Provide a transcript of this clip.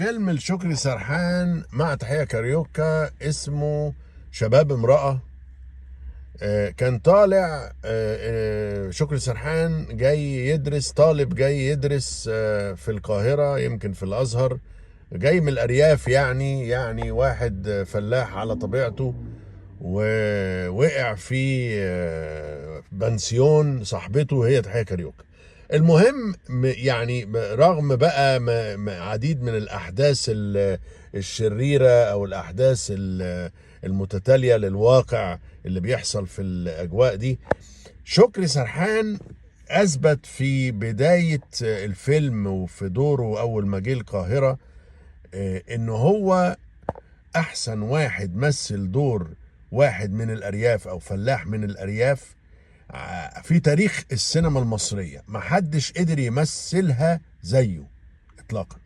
فيلم لشكري سرحان مع تحية كاريوكا اسمه شباب امرأة. كان طالع شكري سرحان جاي يدرس، طالب جاي يدرس في القاهرة، يمكن في الأزهر، جاي من الأرياف، يعني واحد فلاح على طبيعته، ووقع في بنسيون صاحبته هي تحية كاريوكا. المهم يعني رغم بقى عديد من الأحداث الشريرة أو الأحداث المتتالية للواقع اللي بيحصل في الأجواء دي، شكري سرحان أثبت في بداية الفيلم وفي دوره أول ما جه القاهرة إنه هو أحسن واحد مثل دور واحد من الأرياف أو فلاح من الأرياف في تاريخ السينما المصرية. محدش قدر يمثلها زيه إطلاقا.